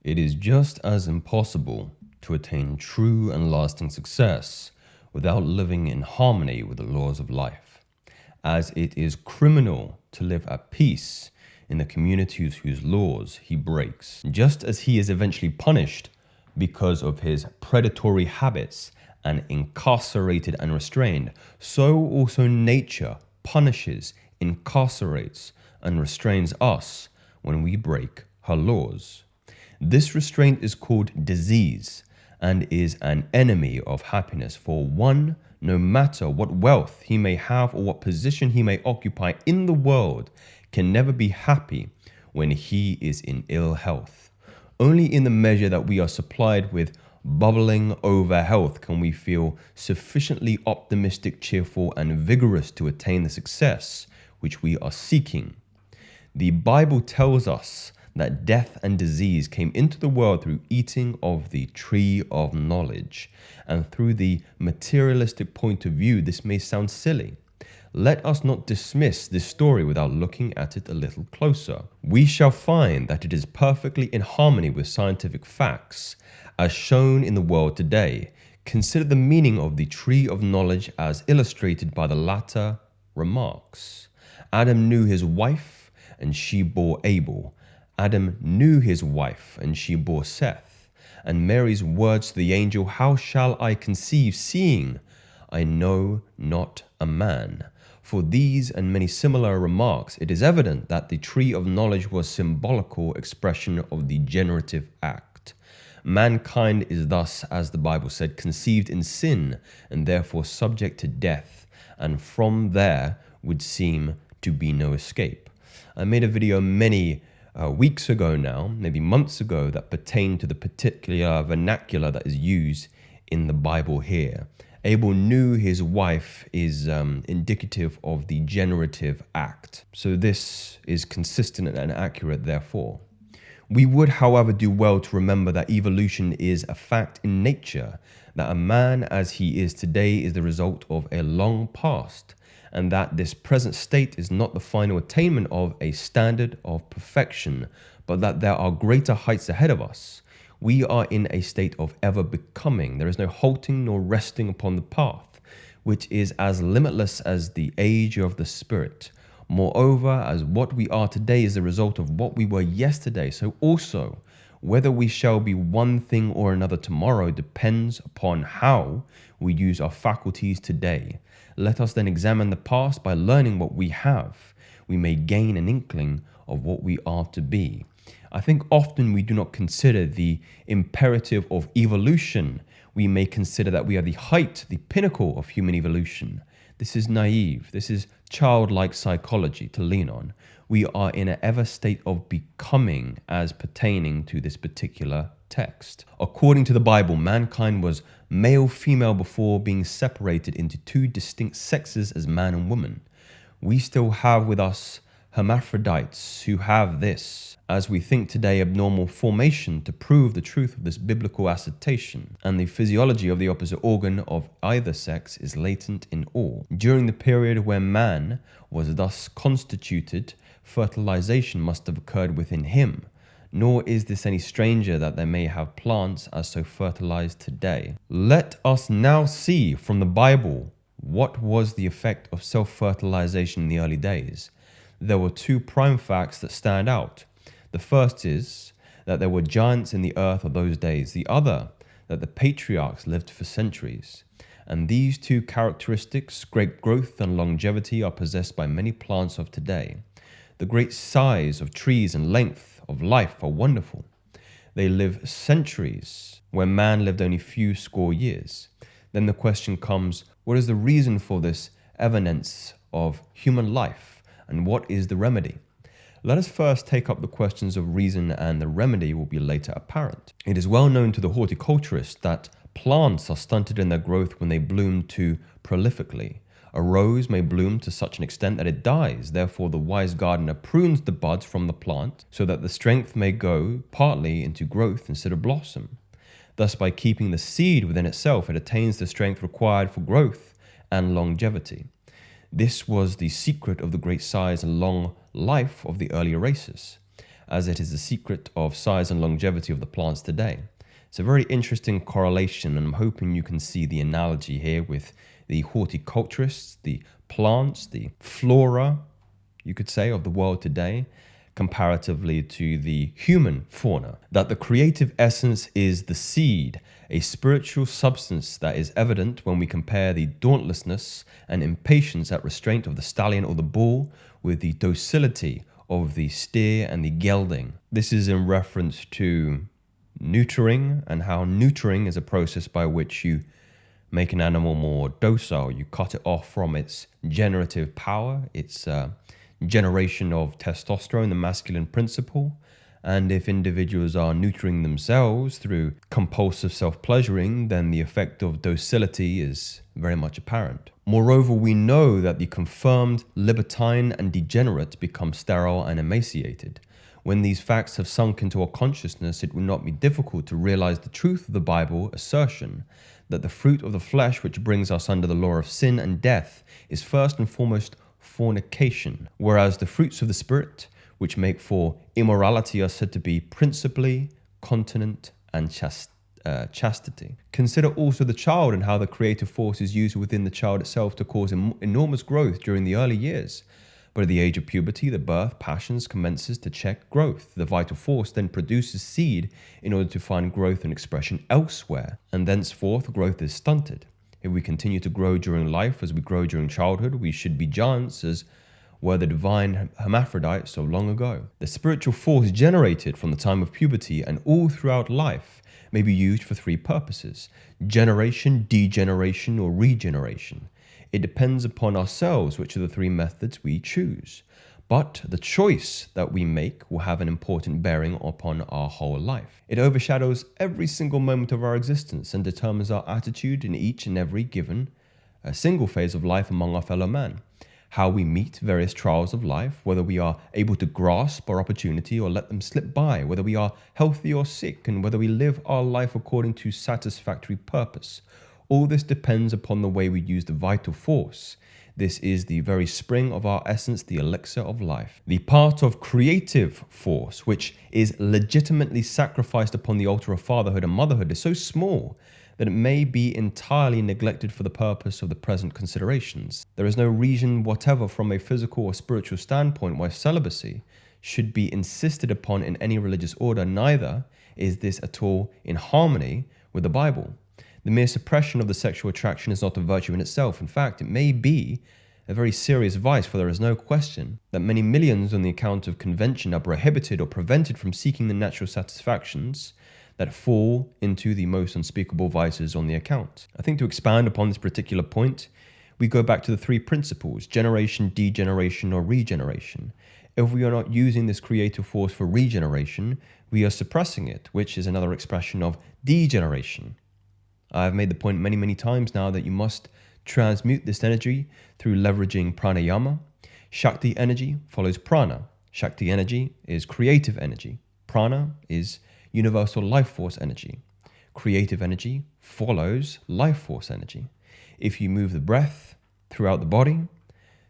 It is just as impossible to attain true and lasting success without living in harmony with the laws of life, as it is criminal to live at peace in the communities whose laws he breaks. Just as he is eventually punished because of his predatory habits and incarcerated and restrained, so also nature punishes, incarcerates, and restrains us when we break her laws. This restraint is called disease and is an enemy of happiness, for one, no matter what wealth he may have or what position he may occupy in the world, can never be happy when he is in ill health. Only in the measure that we are supplied with bubbling over health can we feel sufficiently optimistic, cheerful, and vigorous to attain the success which we are seeking. The Bible tells us that death and disease came into the world through eating of the tree of knowledge. And through the materialistic point of view, this may sound silly. Let us not dismiss this story without looking at it a little closer. We shall find that it is perfectly in harmony with scientific facts, as shown in the world today. Consider the meaning of the tree of knowledge as illustrated by the latter remarks. Adam knew his wife, and she bore Abel. Adam knew his wife, and she bore Seth. And Mary's words to the angel, "How shall I conceive, seeing I know not a man?" For these and many similar remarks, it is evident that the tree of knowledge was symbolical expression of the generative act. Mankind is thus, as the Bible said, conceived in sin and therefore subject to death, and from there would seem to be no escape. I made a video many weeks ago now, maybe months ago, that pertained to the particular vernacular that is used in the Bible here. Abel knew his wife is indicative of the generative act. So this is consistent and accurate, therefore. We would, however, do well to remember that evolution is a fact in nature, that a man as he is today is the result of a long past, and that this present state is not the final attainment of a standard of perfection, but that there are greater heights ahead of us. We are in a state of ever becoming. There is no halting nor resting upon the path, which is as limitless as the age of the spirit. Moreover, as what we are today is the result of what we were yesterday, so also whether we shall be one thing or another tomorrow depends upon how we use our faculties today. Let us then examine the past by learning what we have. We may gain an inkling of what we are to be. I think often we do not consider the imperative of evolution. We may consider that we are the height, the pinnacle of human evolution. This is naive. This is childlike psychology to lean on. We are in an ever state of becoming as pertaining to this particular text. According to the Bible, mankind was male, female before being separated into two distinct sexes as man and woman. We still have with us hermaphrodites who have this, as we think today, abnormal formation to prove the truth of this biblical assertion, and the physiology of the opposite organ of either sex is latent in all. During the period where man was thus constituted, fertilization must have occurred within him, nor is this any stranger that they may have plants as so fertilized today. Let us now see from the Bible what was the effect of self-fertilization in the early days. There were two prime facts that stand out. The first is that there were giants in the earth of those days. The other, that the patriarchs lived for centuries. And these two characteristics, great growth and longevity, are possessed by many plants of today. The great size of trees and length of life are wonderful. They live centuries, where man lived only few score years. Then the question comes, what is the reason for this evanescence of human life, and what is the remedy? Let us first take up the questions of reason, and the remedy will be later apparent. It is well known to the horticulturist that plants are stunted in their growth when they bloom too prolifically. A rose may bloom to such an extent that it dies. Therefore, the wise gardener prunes the buds from the plant so that the strength may go partly into growth instead of blossom. Thus, by keeping the seed within itself, it attains the strength required for growth and longevity. This was the secret of the great size and long life of the earlier races. as it is the secret of size and longevity of the plants today. It's a very interesting correlation, and I'm hoping you can see the analogy here with the horticulturists, the plants, the flora, you could say, of the world today, comparatively to the human fauna. That the creative essence is the seed, a spiritual substance that is evident when we compare the dauntlessness and impatience at restraint of the stallion or the bull with the docility of the steer and the gelding. This is in reference to neutering, and how neutering is a process by which you make an animal more docile. You cut it off from its generative power, its generation of testosterone, the masculine principle. And if individuals are neutering themselves through compulsive self-pleasuring, then the effect of docility is very much apparent. Moreover, we know that the confirmed libertine and degenerate become sterile and emaciated. When these facts have sunk into our consciousness, it will not be difficult to realize the truth of the Bible assertion that the fruit of the flesh which brings us under the law of sin and death is first and foremost fornication, whereas the fruits of the Spirit, which make for immorality, are said to be principally continence and chastity. Consider also the child and how the creative force is used within the child itself to cause enormous growth during the early years. But at the age of puberty, the birth passions commences to check growth. The vital force then produces seed in order to find growth and expression elsewhere, and thenceforth growth is stunted. If we continue to grow during life as we grow during childhood, we should be giants as were the divine hermaphrodites of long ago. The spiritual force generated from the time of puberty and all throughout life may be used for three purposes: generation, degeneration, or regeneration. It depends upon ourselves which of the three methods we choose. But the choice that we make will have an important bearing upon our whole life. It overshadows every single moment of our existence and determines our attitude in each and every given single phase of life among our fellow man. How we meet various trials of life, whether we are able to grasp our opportunity or let them slip by, whether we are healthy or sick, and whether we live our life according to satisfactory purpose. All this depends upon the way we use the vital force. This is the very spring of our essence, the elixir of life. The part of creative force, which is legitimately sacrificed upon the altar of fatherhood and motherhood, is so small that it may be entirely neglected for the purpose of the present considerations. There is no reason whatever from a physical or spiritual standpoint why celibacy should be insisted upon in any religious order, neither is this at all in harmony with the Bible. The mere suppression of the sexual attraction is not a virtue in itself. In fact, it may be a very serious vice, for there is no question that many millions on the account of convention are prohibited or prevented from seeking the natural satisfactions that fall into the most unspeakable vices on the account. I think to expand upon this particular point, we go back to the three principles: generation, degeneration, or regeneration. If we are not using this creative force for regeneration, we are suppressing it, which is another expression of degeneration. I've made the point many times now that you must transmute this energy through leveraging pranayama. Shakti energy follows prana. Shakti energy is creative energy. Prana is universal life force energy. Creative energy follows life force energy. If you move the breath throughout the body,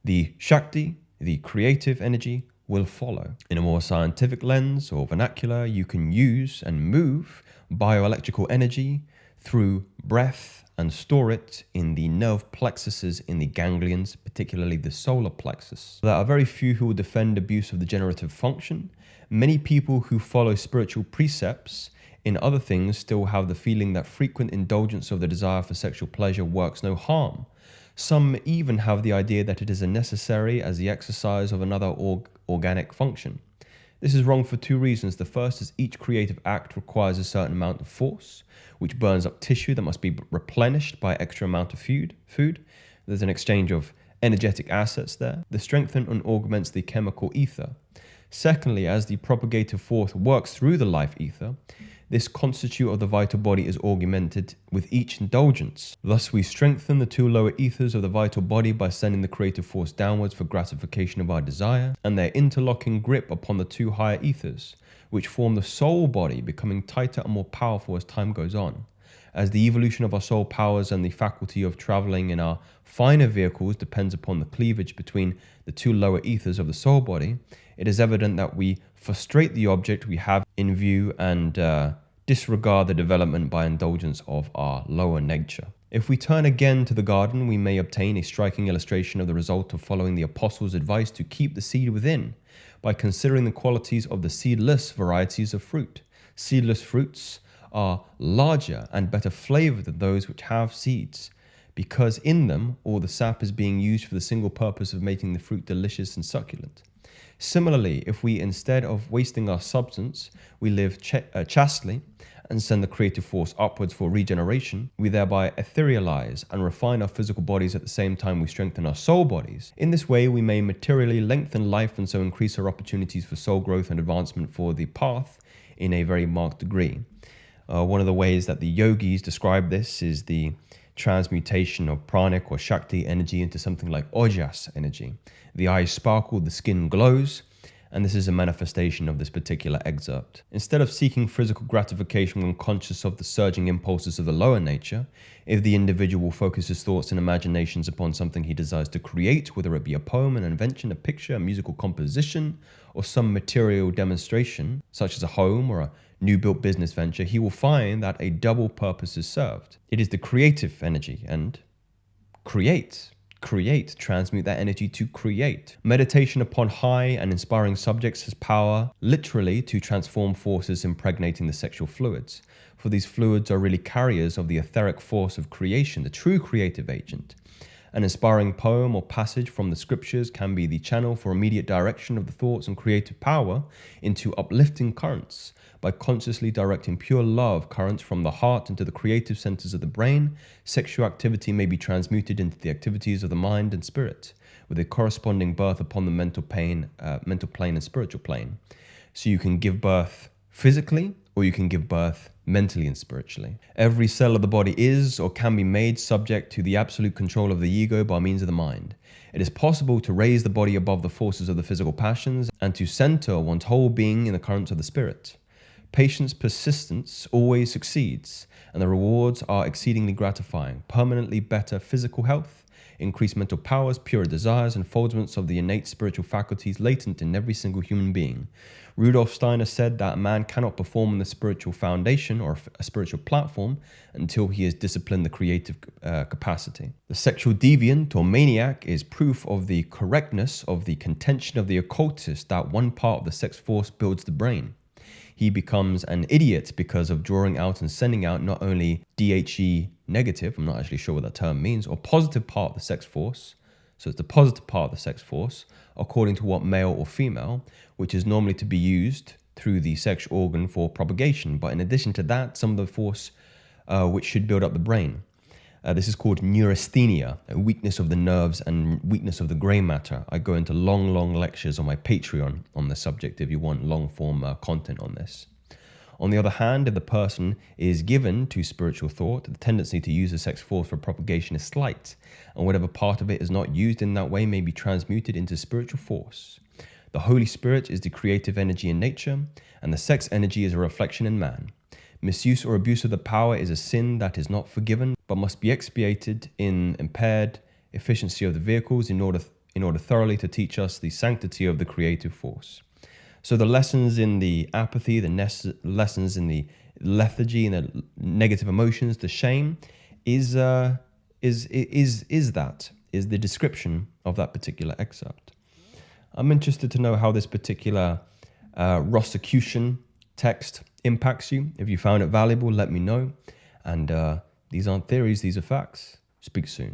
the Shakti, the creative energy, will follow. In a more scientific lens or vernacular, you can use and move bioelectrical energy through breath and store it in the nerve plexuses in the ganglions, particularly the solar plexus. There are very few who will defend abuse of the generative function. Many people who follow spiritual precepts in other things still have the feeling that frequent indulgence of the desire for sexual pleasure works no harm. Some even have the idea that it is as necessary as the exercise of another organic function. This is wrong for two reasons. The first is each creative act requires a certain amount of force, which burns up tissue that must be replenished by extra amount of food. There's an exchange of energetic assets there. This strengthens and augments the chemical ether. Secondly, as the propagative force works through the life ether, this constitute of the vital body is augmented with each indulgence. Thus, we strengthen the two lower ethers of the vital body by sending the creative force downwards for gratification of our desire, and their interlocking grip upon the two higher ethers, which form the soul body, becoming tighter and more powerful as time goes on. As the evolution of our soul powers and the faculty of traveling in our finer vehicles depends upon the cleavage between the two lower ethers of the soul body, it is evident that we frustrate the object we have in view and disregard the development by indulgence of our lower nature. If we turn again to the garden, we may obtain a striking illustration of the result of following the apostles' advice to keep the seed within by considering the qualities of the seedless varieties of fruit. Seedless fruits are larger and better flavored than those which have seeds, because in them all the sap is being used for the single purpose of making the fruit delicious and succulent. Similarly, if we, instead of wasting our substance, we live chastely and send the creative force upwards for regeneration, we thereby etherealize and refine our physical bodies at the same time we strengthen our soul bodies. In this way, we may materially lengthen life and so increase our opportunities for soul growth and advancement for the path in a very marked degree. One of the ways that the yogis describe this is the transmutation of pranic or shakti energy into something like ojas energy. The eyes sparkle, the skin glows, and this is a manifestation of this particular excerpt. Instead of seeking physical gratification when conscious of the surging impulses of the lower nature, if the individual focuses thoughts and imaginations upon something he desires to create, whether it be a poem, an invention, a picture, a musical composition, or some material demonstration, such as a home or a new built business venture, he will find that a double purpose is served. It is the creative energy and transmute that energy to create. Meditation upon high and inspiring subjects has power literally to transform forces impregnating the sexual fluids. For these fluids are really carriers of the etheric force of creation, the true creative agent. An inspiring poem or passage from the scriptures can be the channel for immediate direction of the thoughts and creative power into uplifting currents. By consciously directing pure love currents from the heart into the creative centers of the brain, sexual activity may be transmuted into the activities of the mind and spirit, with a corresponding birth upon the mental plane and spiritual plane. So you can give birth physically, or you can give birth mentally and spiritually. Every cell of the body is or can be made subject to the absolute control of the ego by means of the mind. It is possible to raise the body above the forces of the physical passions and to center one's whole being in the currents of the spirit. Patience, persistence always succeeds, and the rewards are exceedingly gratifying. Permanently better physical health, increased mental powers, pure desires, and unfoldments of the innate spiritual faculties latent in every single human being. Rudolf Steiner said that a man cannot perform on the spiritual foundation or a spiritual platform until he has disciplined the creative capacity. The sexual deviant or maniac is proof of the correctness of the contention of the occultist that one part of the sex force builds the brain. He becomes an idiot because of drawing out and sending out not only DHE negative, I'm not actually sure what that term means, or positive part of the sex force. So it's the positive part of the sex force, according to what male or female, which is normally to be used through the sexual organ for propagation. But in addition to that, some of the force which should build up the brain. This is called neurasthenia, a weakness of the nerves and weakness of the grey matter. I go into long lectures on my Patreon on the subject if you want long-form content on this. On the other hand, if the person is given to spiritual thought, the tendency to use the sex force for propagation is slight, and whatever part of it is not used in that way may be transmuted into spiritual force. The Holy Spirit is the creative energy in nature, and the sex energy is a reflection in man. Misuse or abuse of the power is a sin that is not forgiven, but must be expiated in impaired efficiency of the vehicles in order thoroughly to teach us the sanctity of the creative force. So the lessons in the apathy, the lessons in the lethargy and the negative emotions, the shame, is the description of that particular excerpt. I'm interested to know how this particular Rosicrucian text impacts you. If you found it valuable, let me know. And these aren't theories, these are facts. Speak soon.